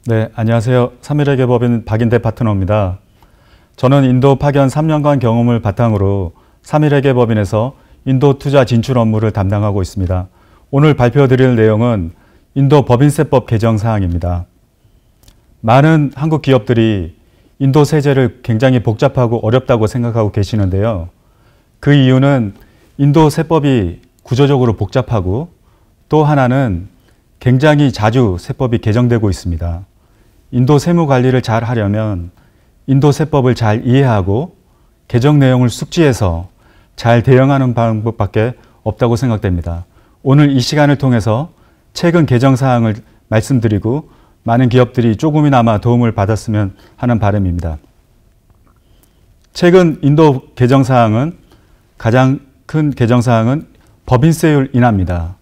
네, 안녕하세요. 3일의 법인 박인대 파트너입니다. 저는 인도 파견 3년간 경험을 바탕으로 3일의 법인에서 인도 투자 진출 업무를 담당하고 있습니다. 오늘 발표드릴 내용은 인도 법인세법 개정 사항입니다. 많은 한국 기업들이 인도 세제를 굉장히 복잡하고 어렵다고 생각하고 계시는데요. 그 이유는 인도 세법이 구조적으로 복잡하고 또 하나는 굉장히 자주 세법이 개정되고 있습니다. 인도 세무 관리를 잘 하려면 인도 세법을 잘 이해하고 개정 내용을 숙지해서 잘 대응하는 방법밖에 없다고 생각됩니다. 오늘 이 시간을 통해서 최근 개정 사항을 말씀드리고 많은 기업들이 조금이나마 도움을 받았으면 하는 바람입니다. 최근 인도 개정 사항은 가장 큰 개정 사항은 법인세율 인하입니다.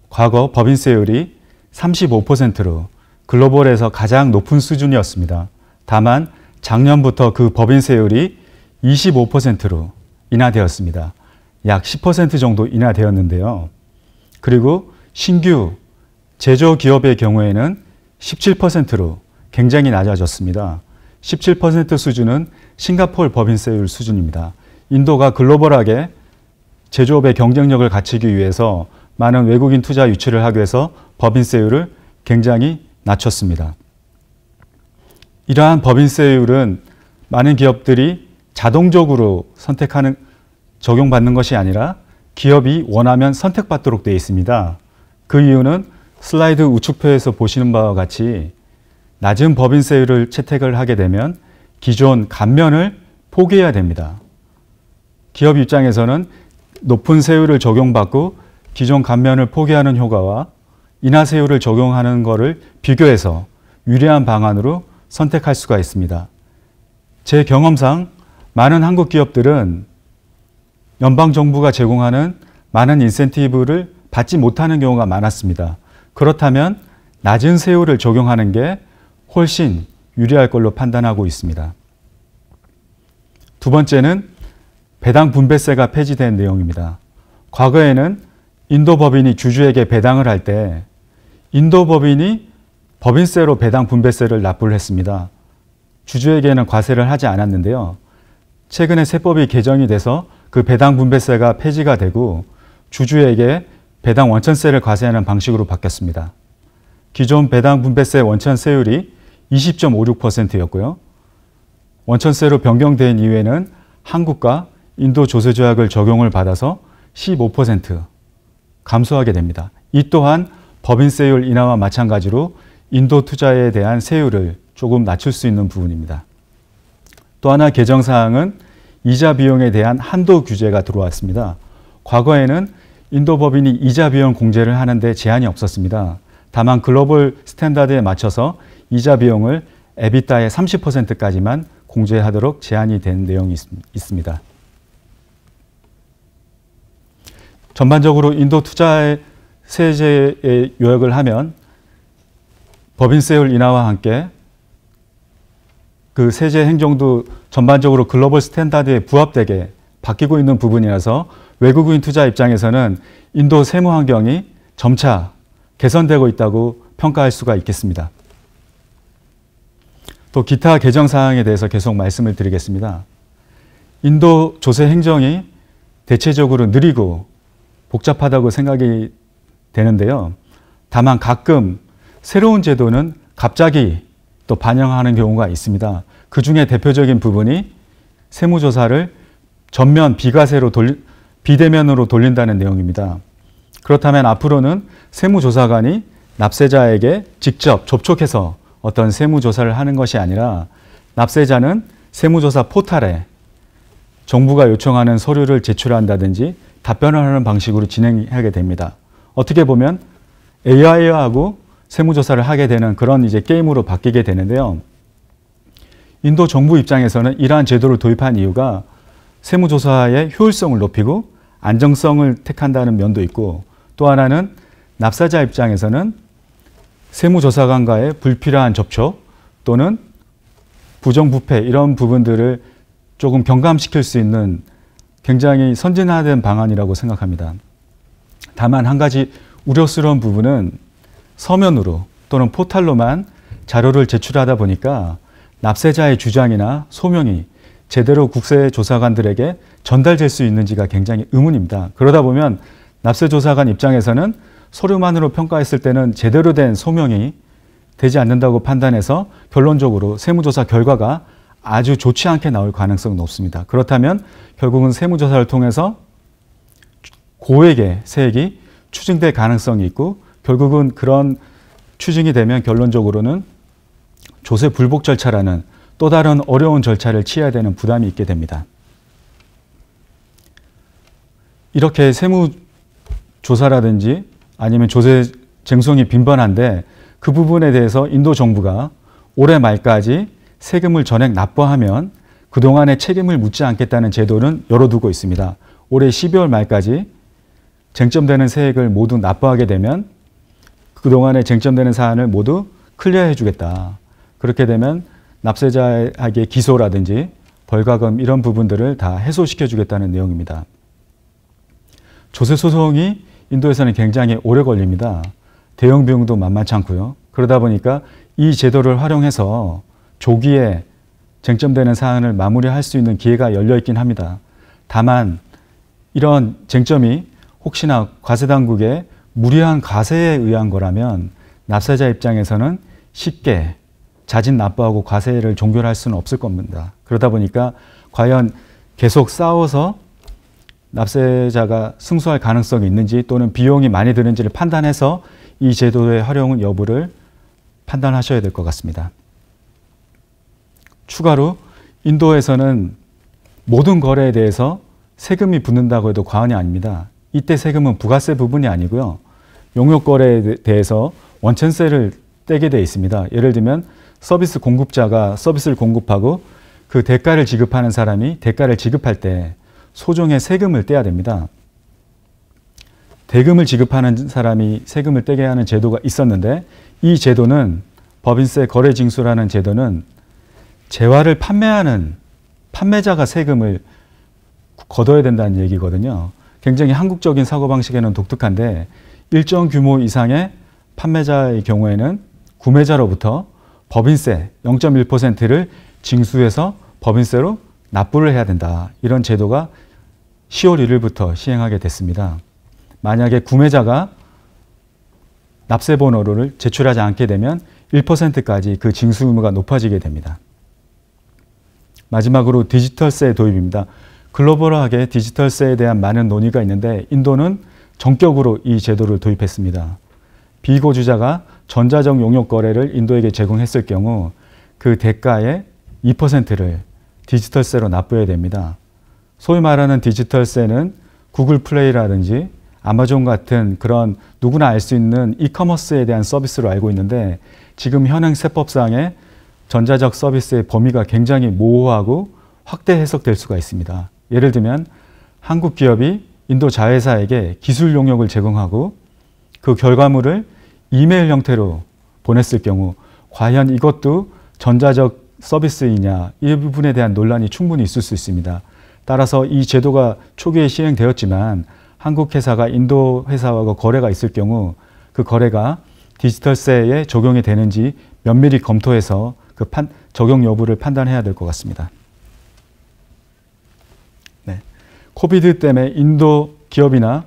과거 법인세율이 35%로 글로벌에서 가장 높은 수준이었습니다. 다만 작년부터 그 법인세율이 25%로 인하되었습니다. 약 10% 정도 인하되었는데요. 그리고 신규 제조기업의 경우에는 17%로 굉장히 낮아졌습니다. 17% 수준은 싱가포르 법인세율 수준입니다. 인도가 글로벌하게 제조업의 경쟁력을 갖추기 위해서 많은 외국인 투자 유치를 하기 위해서 법인세율을 굉장히 낮췄습니다. 이러한 법인세율은 많은 기업들이 자동적으로 적용받는 것이 아니라 기업이 원하면 선택받도록 되어 있습니다. 그 이유는 슬라이드 우측표에서 보시는 바와 같이 낮은 법인세율을 채택을 하게 되면 기존 감면을 포기해야 됩니다. 기업 입장에서는 높은 세율을 적용받고 기존 감면을 포기하는 효과와 인하세율을 적용하는 것을 비교해서 유리한 방안으로 선택할 수가 있습니다. 제 경험상 많은 한국 기업들은 연방정부가 제공하는 많은 인센티브를 받지 못하는 경우가 많았습니다. 그렇다면 낮은 세율을 적용하는 게 훨씬 유리할 걸로 판단하고 있습니다. 두 번째는 배당 분배세가 폐지된 내용입니다. 과거에는 인도 법인이 주주에게 배당을 할 때 인도 법인이 법인세로 배당 분배세를 납부를 했습니다. 주주에게는 과세를 하지 않았는데요. 최근에 세법이 개정이 돼서 그 배당 분배세가 폐지가 되고 주주에게 배당 원천세를 과세하는 방식으로 바뀌었습니다. 기존 배당 분배세 원천세율이 20.56%였고요. 원천세로 변경된 이후에는 한국과 인도 조세조약을 적용을 받아서 15% 감소하게 됩니다. 이 또한 법인세율 인하와 마찬가지로 인도 투자에 대한 세율을 조금 낮출 수 있는 부분입니다. 또 하나 개정사항은 이자 비용에 대한 한도 규제가 들어왔습니다. 과거에는 인도 법인이 이자 비용 공제를 하는데 제한이 없었습니다. 다만 글로벌 스탠다드에 맞춰서 이자 비용을 에비타의 30%까지만 공제하도록 제한이 된 내용이 있습니다. 전반적으로 인도 투자의 세제에 요약을 하면 법인세율 인하와 함께 그 세제 행정도 전반적으로 글로벌 스탠다드에 부합되게 바뀌고 있는 부분이라서 외국인 투자 입장에서는 인도 세무 환경이 점차 개선되고 있다고 평가할 수가 있겠습니다. 또 기타 개정 사항에 대해서 계속 말씀을 드리겠습니다. 인도 조세 행정이 대체적으로 느리고 복잡하다고 생각이 되는데요. 다만 가끔 새로운 제도는 갑자기 또 반영하는 경우가 있습니다. 그 중에 대표적인 부분이 세무조사를 전면 비과세로 비대면으로 돌린다는 내용입니다. 그렇다면 앞으로는 세무조사관이 납세자에게 직접 접촉해서 어떤 세무조사를 하는 것이 아니라 납세자는 세무조사 포털에 정부가 요청하는 서류를 제출한다든지 답변을 하는 방식으로 진행하게 됩니다. 어떻게 보면 AI하고 세무조사를 하게 되는 그런 게임으로 바뀌게 되는데요. 인도 정부 입장에서는 이러한 제도를 도입한 이유가 세무조사의 효율성을 높이고 안정성을 택한다는 면도 있고 또 하나는 납세자 입장에서는 세무조사관과의 불필요한 접촉 또는 부정부패 이런 부분들을 조금 경감시킬 수 있는 굉장히 선진화된 방안이라고 생각합니다. 다만 한 가지 우려스러운 부분은 서면으로 또는 포털로만 자료를 제출하다 보니까 납세자의 주장이나 소명이 제대로 국세조사관들에게 전달될 수 있는지가 굉장히 의문입니다. 그러다 보면 납세조사관 입장에서는 서류만으로 평가했을 때는 제대로 된 소명이 되지 않는다고 판단해서 결론적으로 세무조사 결과가 아주 좋지 않게 나올 가능성이 높습니다. 그렇다면 결국은 세무조사를 통해서 고액의 세액이 추징될 가능성이 있고 결국은 그런 추징이 되면 결론적으로는 조세 불복 절차라는 또 다른 어려운 절차를 취해야 되는 부담이 있게 됩니다. 이렇게 세무조사라든지 아니면 조세 쟁송이 빈번한데 그 부분에 대해서 인도 정부가 올해 말까지 세금을 전액 납부하면 그동안의 책임을 묻지 않겠다는 제도는 열어두고 있습니다. 올해 12월 말까지 쟁점되는 세액을 모두 납부하게 되면 그동안에 쟁점되는 사안을 모두 클리어해 주겠다. 그렇게 되면 납세자에게 기소라든지 벌과금 이런 부분들을 다 해소시켜 주겠다는 내용입니다. 조세 소송이 인도에서는 굉장히 오래 걸립니다. 대형 비용도 만만치 않고요. 그러다 보니까 이 제도를 활용해서 조기에 쟁점되는 사안을 마무리할 수 있는 기회가 열려 있긴 합니다. 다만 이런 쟁점이 혹시나 과세당국의 무리한 과세에 의한 거라면 납세자 입장에서는 쉽게 자진 납부하고 과세를 종결할 수는 없을 겁니다. 그러다 보니까 과연 계속 싸워서 납세자가 승소할 가능성이 있는지 또는 비용이 많이 드는지를 판단해서 이 제도의 활용 여부를 판단하셔야 될 것 같습니다. 추가로 인도에서는 모든 거래에 대해서 세금이 붙는다고 해도 과언이 아닙니다. 이때 세금은 부가세 부분이 아니고요. 용역거래에 대해서 원천세를 떼게 되어 있습니다. 예를 들면 서비스 공급자가 서비스를 공급하고 그 대가를 지급하는 사람이 대가를 지급할 때 소정의 세금을 떼야 됩니다. 대금을 지급하는 사람이 세금을 떼게 하는 제도가 있었는데 이 제도는 법인세 거래징수라는 제도는 재화를 판매하는 판매자가 세금을 걷어야 된다는 얘기거든요. 굉장히 한국적인 사고방식에는 독특한데 일정 규모 이상의 판매자의 경우에는 구매자로부터 법인세 0.1%를 징수해서 법인세로 납부를 해야 된다. 이런 제도가 10월 1일부터 시행하게 됐습니다. 만약에 구매자가 납세 번호를 제출하지 않게 되면 1%까지 그 징수 의무가 높아지게 됩니다. 마지막으로 디지털세 도입입니다. 글로벌하게 디지털세에 대한 많은 논의가 있는데 인도는 전격으로 이 제도를 도입했습니다. 비고주자가 전자적 용역 거래를 인도에게 제공했을 경우 그 대가의 2%를 디지털세로 납부해야 됩니다. 소위 말하는 디지털세는 구글 플레이라든지 아마존 같은 그런 누구나 알 수 있는 이커머스에 대한 서비스로 알고 있는데 지금 현행 세법상의 전자적 서비스의 범위가 굉장히 모호하고 확대 해석될 수가 있습니다. 예를 들면 한국 기업이 인도 자회사에게 기술 용역을 제공하고 그 결과물을 이메일 형태로 보냈을 경우 과연 이것도 전자적 서비스이냐 이 부분에 대한 논란이 충분히 있을 수 있습니다. 따라서 이 제도가 초기에 시행되었지만 한국 회사가 인도 회사와 거래가 있을 경우 그 거래가 디지털세에 적용이 되는지 면밀히 검토해서 그 적용 여부를 판단해야 될 것 같습니다. 네. 코비드 때문에 인도 기업이나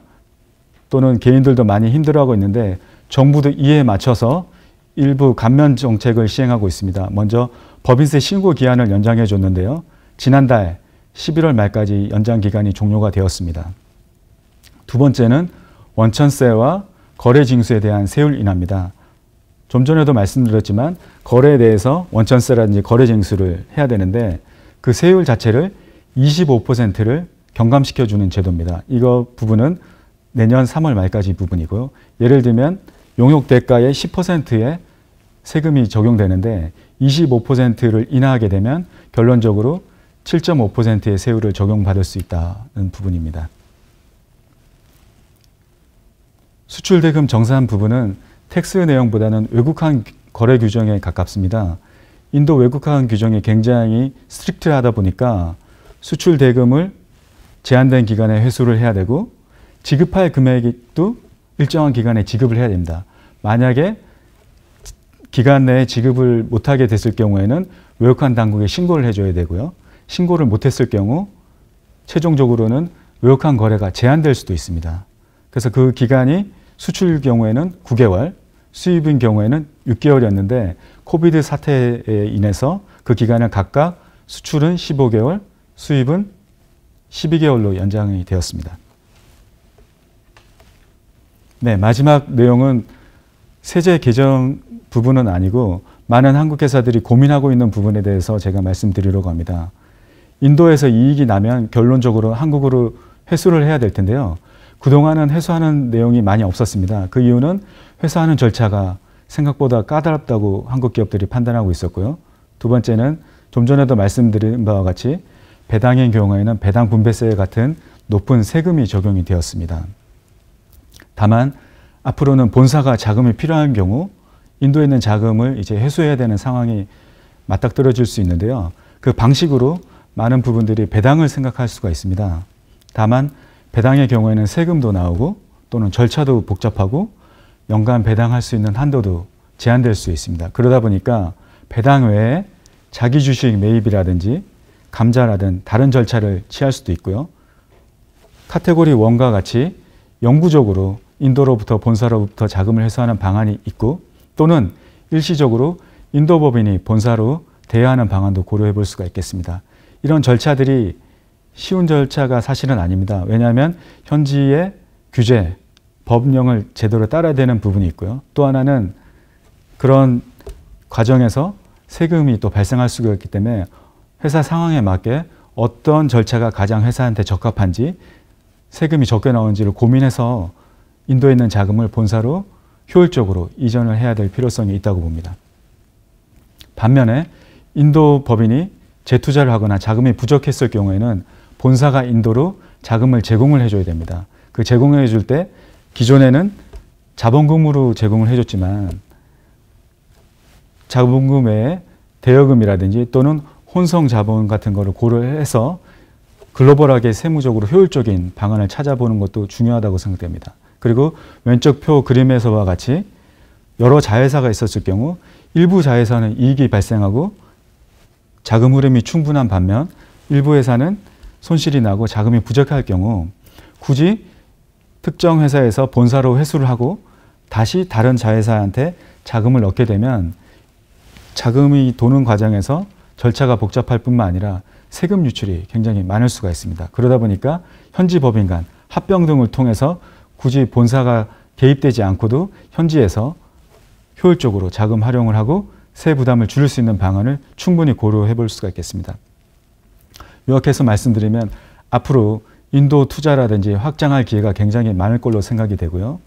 또는 개인들도 많이 힘들어하고 있는데 정부도 이에 맞춰서 일부 감면 정책을 시행하고 있습니다. 먼저 법인세 신고 기한을 연장해 줬는데요. 지난달 11월 말까지 연장 기간이 종료가 되었습니다. 두 번째는 원천세와 거래 징수에 대한 세율 인하입니다. 좀 전에도 말씀드렸지만 거래에 대해서 원천세라든지 거래 징수를 해야 되는데 그 세율 자체를 25%를 경감시켜주는 제도입니다. 이거 부분은 내년 3월 말까지 부분이고요. 예를 들면 용역 대가의 10%의 세금이 적용되는데 25%를 인하하게 되면 결론적으로 7.5%의 세율을 적용받을 수 있다는 부분입니다. 수출대금 정산 부분은 텍스 내용보다는 외국환 거래 규정에 가깝습니다. 인도 외국환 규정이 굉장히 스트릭트하다 보니까 수출대금을 제한된 기간에 회수를 해야 되고 지급할 금액도 일정한 기간에 지급을 해야 됩니다. 만약에 기간 내에 지급을 못하게 됐을 경우에는 외국환 당국에 신고를 해줘야 되고요. 신고를 못했을 경우 최종적으로는 외국환 거래가 제한될 수도 있습니다. 그래서 그 기간이 수출 경우에는 9개월, 수입인 경우에는 6개월이었는데 코비드 사태에 인해서 그 기간을 각각 수출은 15개월, 수입은 12개월로 연장이 되었습니다. 네, 마지막 내용은 세제 개정 부분은 아니고 많은 한국 회사들이 고민하고 있는 부분에 대해서 제가 말씀드리려고 합니다. 인도에서 이익이 나면 결론적으로 한국으로 회수를 해야 될 텐데요. 그동안은 회수하는 내용이 많이 없었습니다. 그 이유는 회수하는 절차가 생각보다 까다롭다고 한국 기업들이 판단하고 있었고요. 두 번째는 좀 전에도 말씀드린 바와 같이 배당인 경우에는 배당 분배세 같은 높은 세금이 적용이 되었습니다. 다만 앞으로는 본사가 자금이 필요한 경우 인도에 있는 자금을 이제 회수해야 되는 상황이 맞닥뜨려질 수 있는데요. 그 방식으로 많은 부분들이 배당을 생각할 수가 있습니다. 다만 배당의 경우에는 세금도 나오고 또는 절차도 복잡하고 연간 배당할 수 있는 한도도 제한될 수 있습니다. 그러다 보니까 배당 외에 자기 주식 매입이라든지 감자라든 다른 절차를 취할 수도 있고요. 카테고리 1과 같이 영구적으로 인도로부터 본사로부터 자금을 회수하는 방안이 있고 또는 일시적으로 인도 법인이 본사로 대여하는 방안도 고려해 볼 수가 있겠습니다. 이런 절차들이 쉬운 절차가 사실은 아닙니다. 왜냐하면 현지의 규제, 법령을 제대로 따라야 되는 부분이 있고요. 또 하나는 그런 과정에서 세금이 또 발생할 수가 있기 때문에 회사 상황에 맞게 어떤 절차가 가장 회사한테 적합한지 세금이 적게 나오는지를 고민해서 인도에 있는 자금을 본사로 효율적으로 이전을 해야 될 필요성이 있다고 봅니다. 반면에 인도 법인이 재투자를 하거나 자금이 부족했을 경우에는 본사가 인도로 자금을 제공을 해줘야 됩니다. 그 제공해 줄 때 기존에는 자본금으로 제공을 해줬지만 자본금 외에 대여금이라든지 또는 혼성 자본 같은 거를 고려해서 글로벌하게 세무적으로 효율적인 방안을 찾아보는 것도 중요하다고 생각됩니다. 그리고 왼쪽 표 그림에서와 같이 여러 자회사가 있었을 경우 일부 자회사는 이익이 발생하고 자금 흐름이 충분한 반면 일부 회사는 손실이 나고 자금이 부족할 경우 굳이 특정 회사에서 본사로 회수를 하고 다시 다른 자회사한테 자금을 얻게 되면 자금이 도는 과정에서 절차가 복잡할 뿐만 아니라 세금 유출이 굉장히 많을 수가 있습니다. 그러다 보니까 현지 법인 간 합병 등을 통해서 굳이 본사가 개입되지 않고도 현지에서 효율적으로 자금 활용을 하고 세 부담을 줄일 수 있는 방안을 충분히 고려해 볼 수가 있겠습니다. 요약해서 말씀드리면 앞으로 인도 투자라든지 확장할 기회가 굉장히 많을 걸로 생각이 되고요.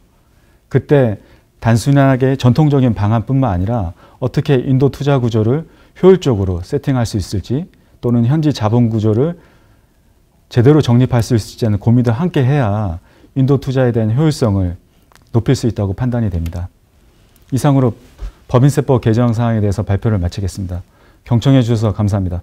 그때 단순하게 전통적인 방안뿐만 아니라 어떻게 인도 투자 구조를 효율적으로 세팅할 수 있을지 또는 현지 자본 구조를 제대로 정립할 수 있을지는 고민도 함께 해야 인도 투자에 대한 효율성을 높일 수 있다고 판단이 됩니다. 이상으로 법인세법 개정 사항에 대해서 발표를 마치겠습니다. 경청해 주셔서 감사합니다.